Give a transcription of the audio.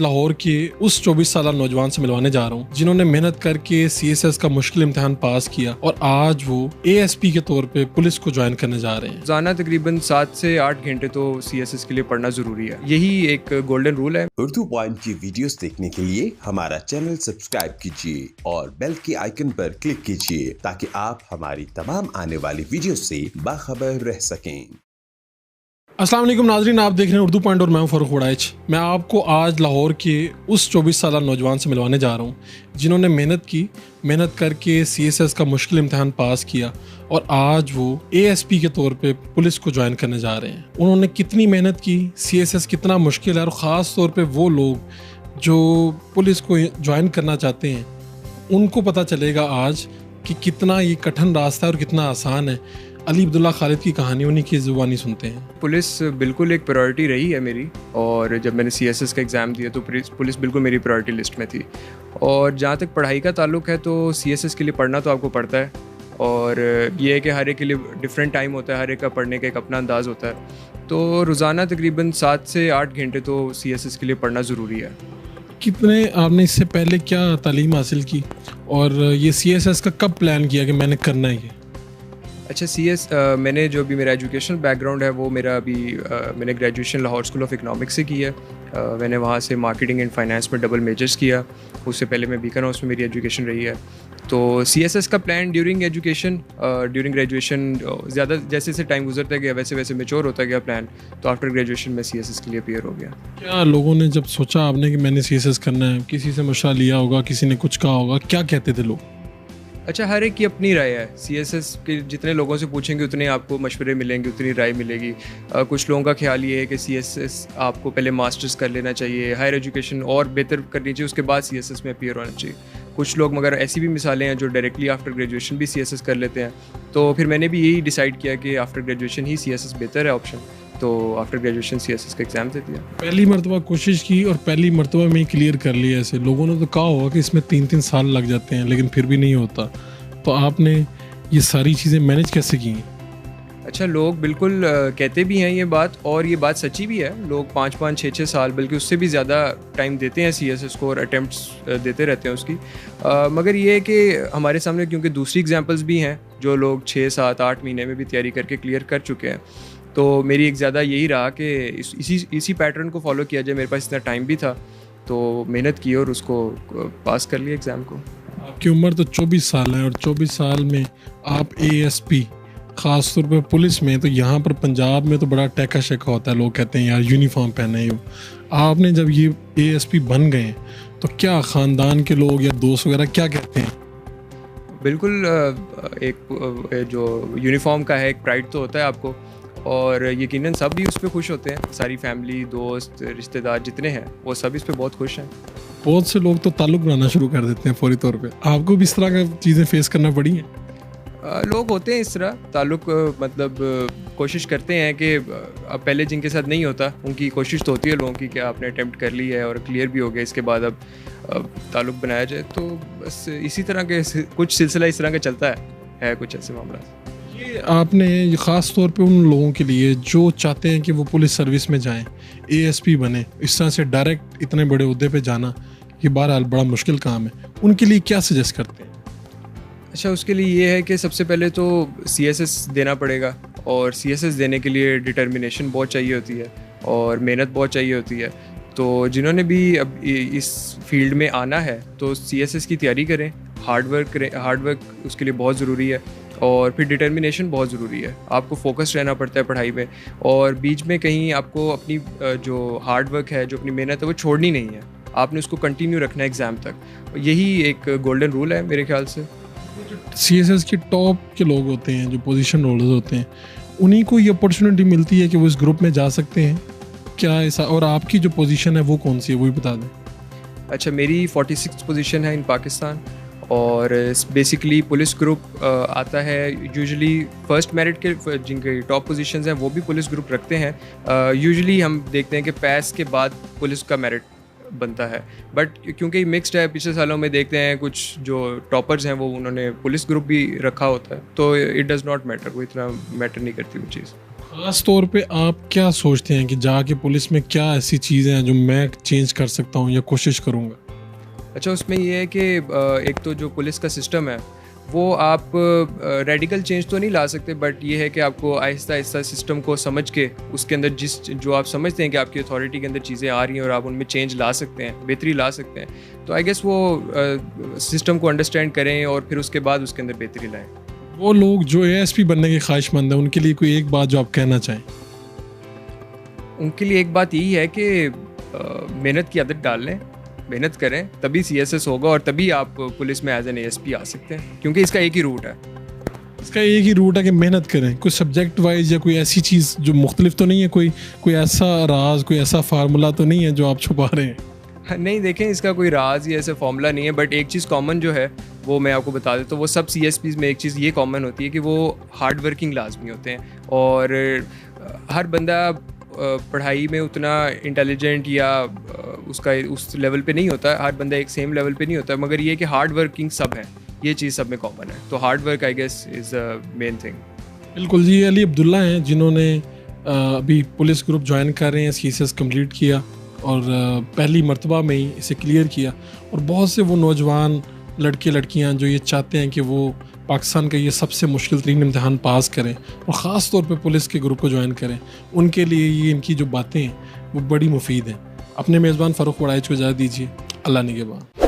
लाहौर के उस 24 साल नौजवान से मिलवाने जा रहा हूँ जिन्होंने मेहनत करके सीएसएस का मुश्किल इम्तिहान पास किया और आज वो एएसपी के तौर पे पुलिस को ज्वाइन करने जा रहे हैं। रोजाना तकरीबन 7 से 8 घंटे तो सीएसएस के लिए पढ़ना जरूरी है, यही एक गोल्डन रूल है। उर्दू पॉइंट की वीडियोस देखने के लिए हमारा चैनल सब्सक्राइब कीजिए और बेल के आइकन पर क्लिक कीजिए ताकि आप हमारी तमाम आने वाली वीडियो से बाखबर रह सकें। अस्सलाम वालेकुम नाजरीन, आप देख रहे हैं उर्दू पॉइंट और मैं हूं फ़ारूक वड़ाइच। मैं आपको आज लाहौर के उस 24 साल नौजवान से मिलवाने जा रहा हूं जिन्होंने मेहनत करके सीएसएस का मुश्किल इम्तिहान पास किया और आज वो एएसपी के तौर पे पुलिस को ज्वाइन करने जा रहे हैं। उन्होंने कितनी मेहनत की, सीएसएस कितना मुश्किल है और ख़ास तौर पे वो लोग जो पुलिस को ज्वाइन करना चाहते हैं उनको पता चलेगा आज कि कितना ये कठिन रास्ता है और कितना आसान है। अली अब्दुल्ला खालिद की कहानी उन्हीं की ज़ुबानी सुनते हैं। पुलिस बिल्कुल एक प्रायोरिटी रही है मेरी, और जब मैंने सीएसएस का एग्ज़ाम दिया तो पुलिस बिल्कुल मेरी प्रायोरिटी लिस्ट में थी। और जहाँ तक पढ़ाई का ताल्लुक है तो सीएसएस के लिए पढ़ना तो आपको पड़ता है, और ये है कि हर एक के लिए डिफरेंट टाइम होता है, हर एक का पढ़ने का एक अपना अंदाज़ होता है। तो रोज़ाना तकरीबन 7 से 8 घंटे तो सीएसएस के लिए पढ़ना ज़रूरी है। कितने आपने इससे पहले क्या तालीम हासिल की और ये सीएसएस का कब प्लान किया कि मैंने करना है ये? अच्छा, मैंने जो भी मेरा एजुकेशनल बैकग्राउंड है वो मेरा अभी मैंने graduation Lahore school of economics से की है। मैंने वहाँ से मार्केटिंग एंड फाइनेंस में डबल मेजर्स किया। उससे पहले मैं बीकन हाउस में मेरी एजुकेशन रही है। तो सीएसएस का प्लान ड्यूरिंग ग्रेजुएशन ज़्यादा जैसे जैसे टाइम गुजरता गया वैसे वैसे मैच्योर होता गया प्लान, तो आफ्टर ग्रेजुएशन में सीएसएस के लिए अपीयर हो गया। क्या लोगों ने जब सोचा आपने कि मैंने सीएसएस करना है, किसी से मशवरा लिया होगा, किसी ने कुछ कहा होगा, क्या कहते थे लोग? अच्छा, हर एक की अपनी राय है। सीएसएस के जितने लोगों से पूछेंगे उतने आपको मशवरे मिलेंगे, उतनी राय मिलेगी। कुछ लोगों का ख्याल ये है कि सीएसएस आपको पहले मास्टर्स कर लेना चाहिए, हायर एजुकेशन और बेहतर करनी चाहिए, उसके बाद सीएसएस में अपीयर होना चाहिए। कुछ लोग, मगर ऐसी भी मिसालें हैं जो डायरेक्टली आफ्टर ग्रेजुएशन भी सीएसएस कर लेते हैं। तो फिर मैंने भी यही डिसाइड किया कि आफ्टर ग्रेजुएशन ही सीएसएस बेहतर है ऑप्शन, तो आफ्टर ग्रेजुएशन सीएसएस का एग्ज़ाम दे दिया। पहली मरतबा कोशिश की और पहली मरतबा में ही क्लियर कर लिया। ऐसे लोगों ने तो कहा होगा कि इसमें 3-3 साल लग जाते हैं लेकिन फिर भी नहीं होता, तो आपने ये सारी चीज़ें मैनेज कैसे की? अच्छा, लोग बिल्कुल कहते भी हैं ये बात, और ये बात सच्ची भी है। लोग 5-5, 6-6 साल बल्कि उससे भी ज़्यादा टाइम देते हैं सीएसएस को और अटेम्प्ट्स देते रहते हैं उसकी। मगर ये है कि हमारे सामने क्योंकि दूसरी एग्जांपल्स भी हैं जो लोग 6, 7, 8 महीने में भी तैयारी करके क्लियर कर चुके हैं। तो मेरी एक ज़्यादा यही रहा कि इसी पैटर्न को फॉलो किया जाए। मेरे पास इतना टाइम भी था तो मेहनत की और उसको पास कर लिया एग्ज़ाम को। आपकी उम्र तो 24 साल है और 24 साल में आप एएसपी, ख़ास तौर पे पुलिस में, तो यहाँ पर पंजाब में तो बड़ा टैका शैका होता है। लोग कहते हैं यार यूनिफॉर्म पहने हो। आपने जब ये एएसपी बन गए तो क्या ख़ानदान के लोग या दोस्त वगैरह क्या कहते हैं? बिल्कुल, एक जो यूनिफॉर्म का है एक प्राइड तो होता है आपको, और यकीनन सब भी उस पर खुश होते हैं। सारी फैमिली, दोस्त, रिश्तेदार जितने हैं वो सब इस पर बहुत खुश हैं। बहुत से लोग तो ताल्लुक़ बनाना शुरू कर देते हैं फौरी तौर पे। आपको भी इस तरह का चीज़ें फेस करना पड़ी हैं? लोग होते हैं इस तरह ताल्लुक़, मतलब कोशिश करते हैं कि अब पहले जिनके साथ नहीं होता उनकी कोशिश तो होती है लोगों की कि आपने अटेम्प्ट कर ली है और क्लियर भी हो गया, इसके बाद अब ताल्लुक़ बनाया जाए। तो बस इसी तरह के कुछ सिलसिला इस तरह का चलता है कुछ ऐसे मामला। ये आपने ये ख़ास तौर पे उन लोगों के लिए जो चाहते हैं कि वो पुलिस सर्विस में जाएं, एएसपी बने, इस तरह से डायरेक्ट इतने बड़े ओहदे पे जाना ये बहरहाल बड़ा मुश्किल काम है, उनके लिए क्या सजेस्ट करते हैं? अच्छा, उसके लिए ये है कि सबसे पहले तो सीएसएस देना पड़ेगा, और सीएसएस देने के लिए डिटर्मिनेशन बहुत चाहिए होती है और मेहनत बहुत चाहिए होती है। तो जिन्होंने भी अब इस फील्ड में आना है तो सीएसएस की तैयारी करें, हार्ड वर्क उसके लिए बहुत ज़रूरी है, और फिर डिटर्मिनेशन बहुत ज़रूरी है। आपको फोकस रहना पड़ता है पढ़ाई में, और बीच में कहीं आपको अपनी जो हार्ड वर्क है, जो अपनी मेहनत है वो छोड़नी नहीं है। आपने उसको कंटिन्यू रखना है एग्ज़ाम तक। यही एक गोल्डन रूल है मेरे ख्याल से। सीएसएस के टॉप के लोग होते हैं, जो पोजीशन होल्डर्स होते हैं, उन्हीं को ये अपॉर्चुनिटी मिलती है कि वो इस ग्रुप में जा सकते हैं क्या ऐसा? और आपकी जो पोजीशन है वो कौन सी है, वो भी बता दें। अच्छा, मेरी 46th पोजीशन है इन पाकिस्तान, और बेसिकली पुलिस ग्रुप आता है यूजुअली फर्स्ट मेरिट के जिनके टॉप पोजीशंस हैं वो भी पुलिस ग्रुप रखते हैं। यूजुअली हम देखते हैं कि पैस के बाद पुलिस का मेरिट बनता है, बट क्योंकि मिक्स्ड है, पिछले सालों में देखते हैं कुछ जो टॉपर्स हैं वो उन्होंने पुलिस ग्रुप भी रखा होता है, तो इट डज़ नॉट मैटर, वो इतना मैटर नहीं करती वो चीज़। ख़ास तौर पे आप क्या सोचते हैं कि जाके पुलिस में क्या ऐसी चीज़ें हैं जो मैं चेंज कर सकता हूँ या कोशिश करूँगा? अच्छा, उसमें ये है कि एक तो जो पुलिस का सिस्टम है वो आप रेडिकल चेंज तो नहीं ला सकते, बट ये है कि आपको आहिस्ता आहिस्ता सिस्टम को समझ के उसके अंदर जो आप समझते हैं कि आपकी अथॉरिटी के अंदर चीज़ें आ रही हैं और आप उनमें चेंज ला सकते हैं, बेहतरी ला सकते हैं, तो आई गेस वो सिस्टम को अंडरस्टैंड करें और फिर उसके बाद उसके अंदर बेहतरी लाएँ। वो लोग जो एएसपी बनने के ख्वाहिशमंद हैं उनके लिए कोई एक बात जो आप कहना चाहें? उनके लिए एक बात यही है कि मेहनत की आदत डाल लें, मेहनत करें, तभी सीएसएस होगा और तभी आप पुलिस में एज एन एएसपी आ सकते हैं, क्योंकि इसका एक ही रूट है। इसका एक ही रूट है कि मेहनत करें। कोई सब्जेक्ट वाइज या कोई ऐसी चीज़ जो मुख्तलिफ तो नहीं है, कोई ऐसा राज, कोई ऐसा फार्मूला तो नहीं है जो आप छुपा रहे हैं? नहीं, देखें, इसका कोई राज या ऐसा फॉर्मूला नहीं है, बट एक चीज़ कॉमन जो है वो मैं आपको बता देता हूँ। वो सब सीएसपीज़ में एक चीज़ ये कॉमन होती है कि वो हार्ड वर्किंग लाजमी होते हैं, और हर बंदा पढ़ाई में उतना इंटेलिजेंट या उसका उस लेवल पे नहीं होता, हर बंदा एक सेम लेवल पे नहीं होता, मगर ये कि हार्ड वर्किंग सब है, ये चीज़ सब में कॉमन है। तो hard work I guess is the main thing. बिल्कुल जी। अली अब्दुल्ला हैं जिन्होंने अभी पुलिस ग्रुप ज्वाइन कर रहे हैं, सीएसएस कंप्लीट किया और पहली मर्तबा में ही इसे क्लियर किया। और बहुत से वो नौजवान लड़के लड़कियां जो ये चाहते हैं कि वो पाकिस्तान का ये सबसे मुश्किल तरीन इम्तहान पास करें और ख़ास तौर पे पुलिस के ग्रुप को ज्वाइन करें, उनके लिए ये इनकी जो बातें हैं वो बड़ी मुफीद हैं। अपने मेज़बान फ़ारूक वड़ाइच को इजाज़त दीजिए। अल्लाह निगहबान।